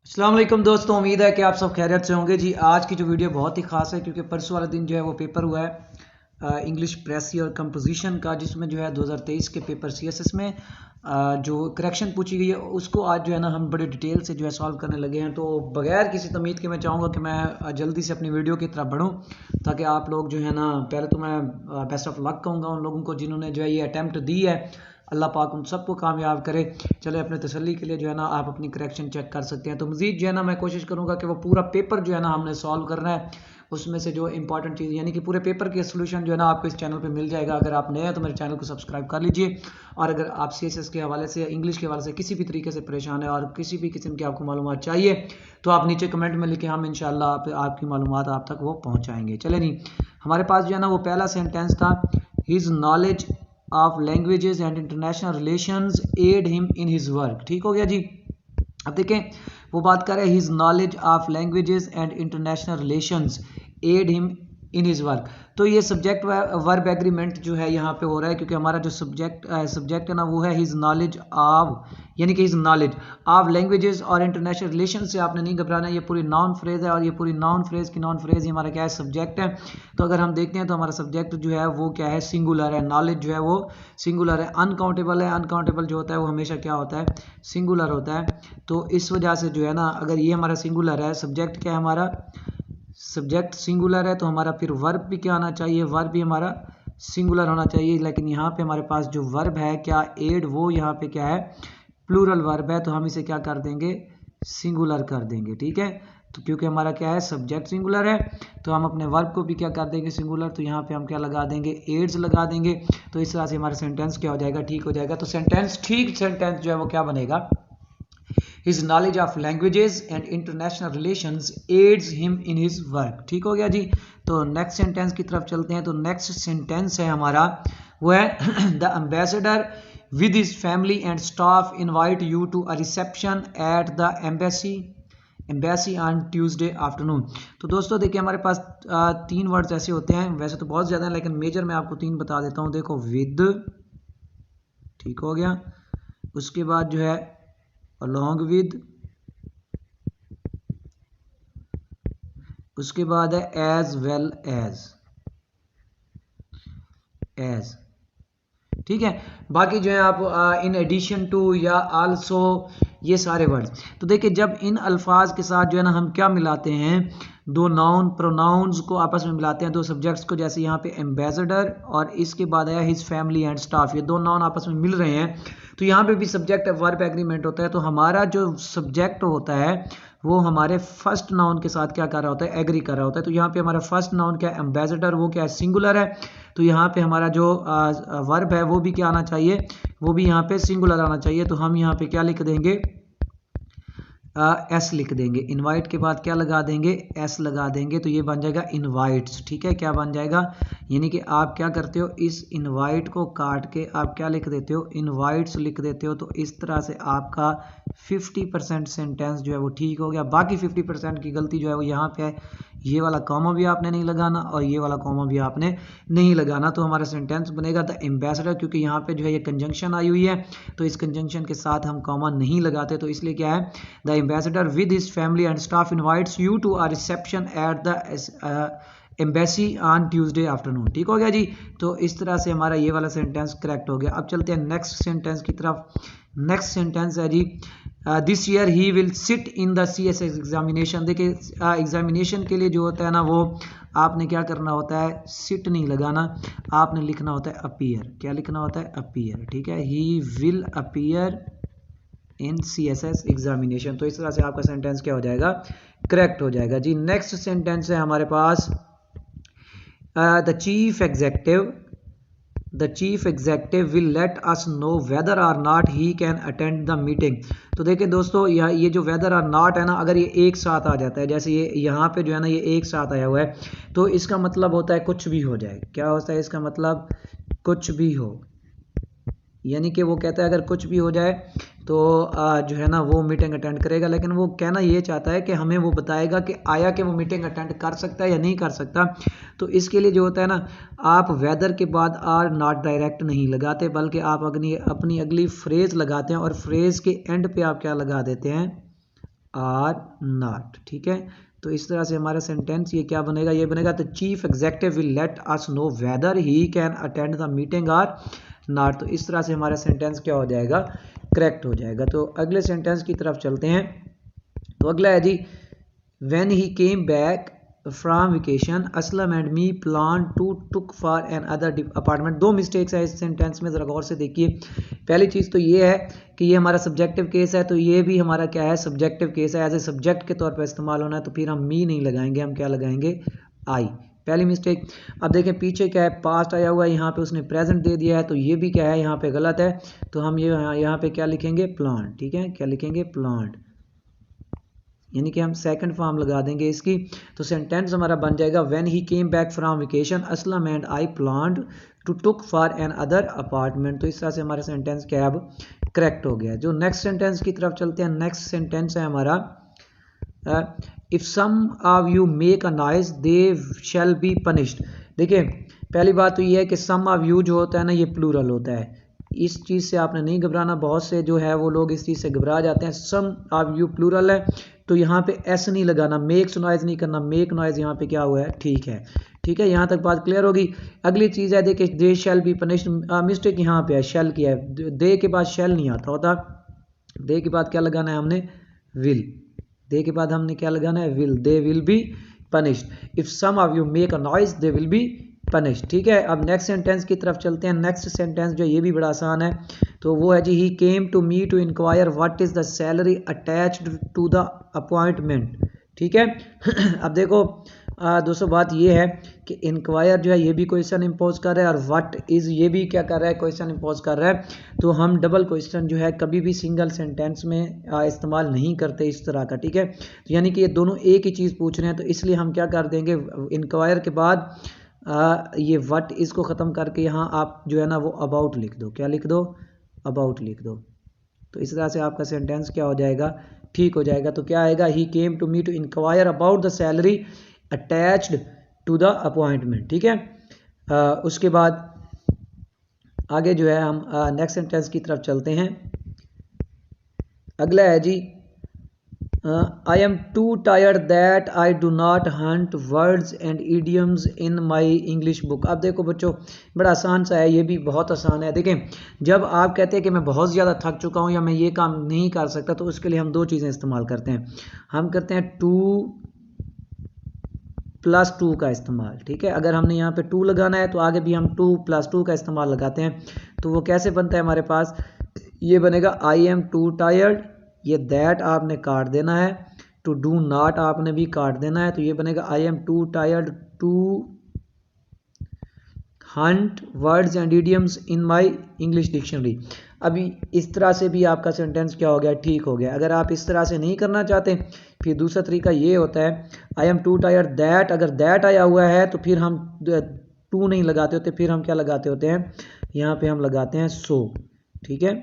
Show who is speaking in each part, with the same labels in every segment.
Speaker 1: अस्सलाम वालेकुम दोस्तों, उम्मीद है कि आप सब खैरियत से होंगे जी। आज की जो वीडियो बहुत ही ख़ास है क्योंकि परसों वाला दिन जो है वो पेपर हुआ है इंग्लिश प्रेसी और कंपोजिशन का, जिसमें जो है 2023 के पेपर सीएसएस में जो करेक्शन पूछी गई है उसको आज जो है ना हम बड़े डिटेल से जो है सॉल्व करने लगे हैं। तो बगैर किसी तमीद के मैं चाहूँगा कि मैं जल्दी से अपनी वीडियो की तरफ बढ़ूँ ताकि आप लोग जो है ना, पहले तो मैं बेस्ट ऑफ लक कहूँगा उन लोगों को जिन्होंने जो है ये अटैम्प्ट दी है। अल्लाह पाक उन सबको कामयाब करे। चले अपने तसल्ली के लिए जो है ना आप अपनी करेक्शन चेक कर सकते हैं। तो मज़ीद जो है ना मैं कोशिश करूँगा कि वो पूरा पेपर जो है ना हमने सॉल्व करना है, उसमें से जो इंपॉर्टेंट चीज़ यानी कि पूरे पेपर के सोल्यूशन जो है ना आपको इस चैनल पे मिल जाएगा। अगर आप नए हैं तो मेरे चैनल को सब्सक्राइब कर लीजिए, और अगर आप सीएसएस के हवाले से या इंग्लिश के हवाले से किसी भी तरीके से परेशान है और किसी भी किस्म की आपको मालूमात चाहिए तो आप नीचे कमेंट में लिखें, हम इंशाल्लाह आपकी मालूमात आप तक वो पहुँचाएँगे। चले नहीं, हमारे पास जो है ना वो पहला सेंटेंस था, his knowledge of languages and international relations aid him in his work. ठीक हो गया जी। अब देखें वो बात कर रहे हैं his knowledge of languages and international relations aid him in his work. तो ये सब्जेक्ट वर्ब एग्रीमेंट जो है यहाँ पे हो रहा है क्योंकि हमारा जो सब्जेक्ट है ना वो है हिज नॉलेज ऑफ, यानी कि हिज नॉलेज ऑफ लैंग्वेजेस और इंटरनेशनल रिलेशन से आपने नहीं घबराना है। ये पूरी नाउन फ्रेज है और ये पूरी नाउन फ्रेज की नाउन फ्रेज ही हमारा क्या है, सब्जेक्ट है। तो अगर हम देखते हैं तो हमारा सब्जेक्ट जो है वो क्या है, सिंगुलर है। नॉलेज जो है वो सिंगुलर है। अनकाउंटेबल है, अनकाउंटेबल जो होता है वो हमेशा क्या होता है, सिंगुलर होता है। तो इस वजह से जो है ना अगर ये हमारा सिंगुलर है, सब्जेक्ट क्या है हमारा, सब्जेक्ट सिंगुलर है, तो हमारा फिर वर्ब भी क्या आना चाहिए, वर्ब भी हमारा सिंगुलर होना चाहिए। लेकिन यहाँ पे हमारे पास जो वर्ब है क्या, एड, वो यहाँ पे क्या है, प्लूरल वर्ब है, तो हम इसे क्या कर देंगे, सिंगुलर कर देंगे। ठीक है, तो क्योंकि हमारा क्या है, सब्जेक्ट सिंगुलर है तो हम अपने वर्ब को भी क्या कर देंगे, सिंगुलर। तो यहाँ पे हम क्या लगा देंगे, एड्स लगा देंगे। तो इस तरह से हमारा सेंटेंस क्या हो जाएगा, ठीक हो जाएगा। तो सेंटेंस, ठीक सेंटेंस जो है वो क्या बनेगा, His knowledge of languages and international relations aids him in his work। ठीक हो गया जी। तो नेक्स्ट सेंटेंस की तरफ चलते हैं। तो नेक्स्ट सेंटेंस है हमारा वो है the ambassador with his family and staff invite you to a reception at the embassy on Tuesday afternoon। तो दोस्तों देखिए हमारे पास तीन वर्ड्स ऐसे होते हैं, वैसे तो बहुत ज़्यादा हैं लेकिन मेजर मैं आपको तीन बता देता हूँ। देखो, विद, ठीक हो गया, उसके बाद जो है along with, उसके बाद है as well as, ठीक है। बाकी जो है आप इन एडिशन टू या आल्सो, ये सारे वर्ड्स। तो देखिए जब इन अल्फाज के साथ जो है ना हम क्या मिलाते हैं, दो नाउन प्रोनाउंस को आपस में मिलाते हैं, दो सब्जेक्ट्स को, जैसे यहाँ पे एम्बेसडर और इसके बाद आया हिज फैमिली एंड स्टाफ, ये दो नाउन आपस में मिल रहे हैं तो यहाँ पे भी सब्जेक्ट वर्ब एग्रीमेंट होता है। तो हमारा जो सब्जेक्ट होता है वो हमारे फर्स्ट नाउन के साथ क्या कर रहा होता है, एग्री कर रहा होता है। तो यहाँ पे हमारा फर्स्ट नाउन क्या है, एम्बेसडर, वो क्या है, सिंगुलर है। तो यहाँ पे हमारा जो वर्ब है वो भी क्या आना चाहिए, वो भी यहाँ पे सिंगुलर आना चाहिए। तो हम यहाँ पे क्या लिख देंगे, एस लिख देंगे। इनवाइट के बाद क्या लगा देंगे, एस लगा देंगे। तो ये बन जाएगा इनवाइट्स। ठीक है, क्या बन जाएगा, यानी कि आप क्या करते हो, इस इनवाइट को काट के आप क्या लिख देते हो, इनवाइट्स लिख देते हो। तो इस तरह से आपका 50% सेंटेंस जो है वो ठीक हो गया। बाकी 50% की गलती जो है वो यहाँ पे है, ये वाला कॉमा भी आपने नहीं लगाना और ये वाला कॉमा भी आपने नहीं लगाना। तो हमारा सेंटेंस बनेगा द एम्बेसडर, क्योंकि यहाँ पे जो है ये कंजंक्शन आई हुई है तो इस कंजंक्शन के साथ हम कॉमा नहीं लगाते, तो इसलिए क्या है, the ambassador with his family and staff invites you to a reception at the embassy on Tuesday afternoon. ठीक हो गया जी। तो इस तरह से हमारा ये वाला सेंटेंस करेक्ट हो गया। अब चलते हैं नेक्स्ट सेंटेंस की तरफ। नेक्स्ट सेंटेंस है जी, this year he will sit in the CSS examination. देखिए एग्जामिनेशन के लिए जो होता है ना वो आपने क्या करना होता है, सिट नहीं लगाना, आपने लिखना होता है अपीयर। क्या लिखना होता है, अपीयर। ठीक है, he will appear in CSS examination. तो इस तरह से आपका सेंटेंस क्या हो जाएगा, करेक्ट हो जाएगा जी। नेक्स्ट सेंटेंस है हमारे पास the chief executive will let us know whether or not he can attend the meeting. तो देखिए दोस्तों ये जो वेदर आर नॉट है ना, अगर ये एक साथ आ जाता है, जैसे ये यहाँ पे जो है ना ये एक साथ आया हुआ है, तो इसका मतलब होता है कुछ भी हो जाए। क्या होता है इसका मतलब, कुछ भी हो, यानी कि वो कहता है अगर कुछ भी हो जाए तो जो है ना वो मीटिंग अटेंड करेगा। लेकिन वो कहना ये चाहता है कि हमें वो बताएगा कि आया कि वो मीटिंग अटेंड कर सकता है या नहीं कर सकता। तो इसके लिए जो होता है ना, आप वेदर के बाद आर नॉट डायरेक्ट नहीं लगाते, बल्कि आप अपनी अगली फ्रेज लगाते हैं और फ्रेज के एंड पे आप क्या लगा देते हैं, आर नॉट। ठीक है, तो इस तरह से हमारा सेंटेंस ये क्या बनेगा, ये बनेगा the chief executive will let us know whether he can attend the meeting or not. तो इस तरह से हमारा सेंटेंस क्या हो जाएगा, करेक्ट हो जाएगा। तो अगले सेंटेंस की तरफ चलते हैं। तो अगला है जी, when he came back from vacation Aslam and me plan to took for another apartment. दो मिस्टेक्स है इस सेंटेंस में, ज़रा गौर से देखिए। पहली चीज़ तो ये है कि ये हमारा सब्जेक्टिव केस है, तो ये भी हमारा क्या है, सब्जेक्टिव केस है, एज ए सब्जेक्ट के तौर पर इस्तेमाल होना है, तो फिर हम मी नहीं लगाएंगे, हम क्या लगाएंगे, आई। पहली मिस्टेक। अब देखें पीछे क्या है, पास्ट आया हुआ है, यहाँ पे उसने प्रेजेंट दे दिया है, तो ये भी क्या है, यहाँ पे गलत है, तो हम ये यहाँ पे क्या लिखेंगे, प्लान। ठीक है, क्या लिखेंगे, प्लान, यानी कि हम सेकंड फॉर्म लगा देंगे इसकी। तो सेंटेंस हमारा बन जाएगा, when he came back from vacation Aslam and I planned to took for another apartment. तो इस तरह से हमारा सेंटेंस क्या है, अब करेक्ट हो गया। जो नेक्स्ट सेंटेंस की तरफ चलते हैं, नेक्स्ट सेंटेंस है हमारा, if some of you make a noise they shall be punished. देखिए पहली बात तो ये है कि सम ऑफ यू जो होता है ना, ये प्लूरल होता है, इस चीज़ से आपने नहीं घबराना। बहुत से जो है वो लोग इस चीज़ से घबरा जाते हैं। सम ऑफ यू प्लूरल है, तो यहाँ पे एस नहीं लगाना, मेक्स नॉइज नहीं करना, मेक नॉइज यहाँ पे क्या हुआ है, ठीक है। ठीक है, यहाँ तक बात क्लियर होगी। अगली चीज़ है, देखिए दे शैल बी पनिश्ड, मिस्टेक यहाँ पे है, शैल किया है, दे के बाद शैल नहीं आता होता, दे के बाद क्या लगाना है हमने, विल। दे के बाद हमने क्या लगाना है, will, they will be punished. If some of you make a noise they will be punished. ठीक है, अब नेक्स्ट सेंटेंस की तरफ चलते हैं। नेक्स्ट सेंटेंस जो ये भी बड़ा आसान है, तो वो है जी, he came to me to inquire what is the salary attached to the appointment. ठीक है अब देखो दोस्तों बात ये है कि इंक्वायर जो है ये भी क्वेश्चन इंपोज कर रहा है, और व्हाट इज ये भी क्या कर रहा है, क्वेश्चन इंपोज कर रहा है। तो हम डबल क्वेश्चन जो है कभी भी सिंगल सेंटेंस में इस्तेमाल नहीं करते इस तरह का। ठीक है, तो यानी कि ये दोनों एक ही चीज़ पूछ रहे हैं, तो इसलिए हम क्या कर देंगे, इंक्वायर के बाद ये व्हाट इसको ख़त्म करके यहाँ आप जो है ना वो अबाउट लिख दो। क्या लिख दो, अबाउट लिख दो। तो इस तरह से आपका सेंटेंस क्या हो जाएगा, ठीक हो जाएगा। तो क्या आएगा, he came to me to inquire about the salary attached to the appointment. ठीक है, उसके बाद आगे जो है हम नेक्स्ट सेंटेंस की तरफ चलते हैं। अगला है जी, I am too tired that I do not hunt words and idioms in my English book. अब देखो बच्चों बड़ा आसान सा है, ये भी बहुत आसान है। देखें जब आप कहते हैं कि मैं बहुत ज़्यादा थक चुका हूँ या मैं ये काम नहीं कर सकता, तो उसके लिए हम दो चीज़ें इस्तेमाल करते हैं। हम करते हैं 2+2 का इस्तेमाल। ठीक है, अगर हमने यहाँ पे 2 लगाना है तो आगे भी हम 2+2 का इस्तेमाल लगाते हैं। तो वो कैसे बनता है हमारे पास, ये बनेगा आई एम टू टायर्ड, ये दैट आपने काट देना है, टू डू नॉट आपने भी काट देना है, तो ये बनेगा I am too tired to hunt words and idioms in my English dictionary. अभी इस तरह से भी आपका सेंटेंस क्या हो गया, ठीक हो गया। अगर आप इस तरह से नहीं करना चाहते, फिर दूसरा तरीका ये होता है, आई एम टू टायर्ड दैट, अगर दैट आया हुआ है तो फिर हम 2 नहीं लगाते होते, फिर हम क्या लगाते होते हैं, यहाँ पे हम लगाते हैं सो। ठीक है,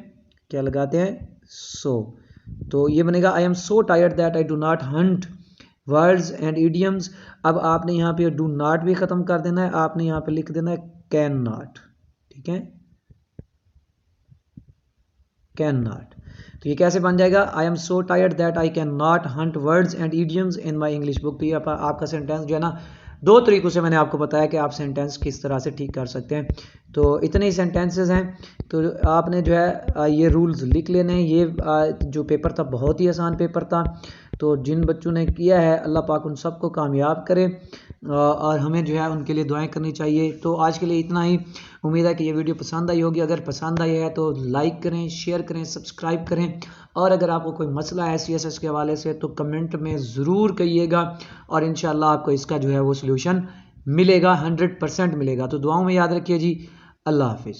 Speaker 1: क्या लगाते हैं, सो। तो ये बनेगा I am so tired that I do not hunt words and idioms. अब आपने यहाँ पे डू नॉट भी ख़त्म कर देना है, आपने यहाँ पे लिख देना है कैन नॉट। ठीक है, कैन नॉट। तो ये कैसे बन जाएगा, I am so tired that I can not hunt words and idioms in my English book. तो ये आपका सेंटेंस जो है ना, दो तरीकों से मैंने आपको बताया कि आप सेंटेंस किस तरह से ठीक कर सकते हैं। तो इतने ही सेंटेंसेस हैं, तो आपने जो है ये रूल्स लिख लेने हैं। ये जो पेपर था बहुत ही आसान पेपर था, तो जिन बच्चों ने किया है अल्लाह पाक उन सबको कामयाब करे, और हमें जो है उनके लिए दुआएं करनी चाहिए। तो आज के लिए इतना ही। उम्मीद है कि ये वीडियो पसंद आई होगी। अगर पसंद आई है तो लाइक करें, शेयर करें, सब्सक्राइब करें, और अगर आपको कोई मसला है CSS के हवाले से तो कमेंट में ज़रूर कहिएगा, और इंशाल्लाह आपको इसका जो है वो सलूशन मिलेगा, 100% मिलेगा। तो दुआओं में याद रखिए जी। अल्लाह हाफिज़।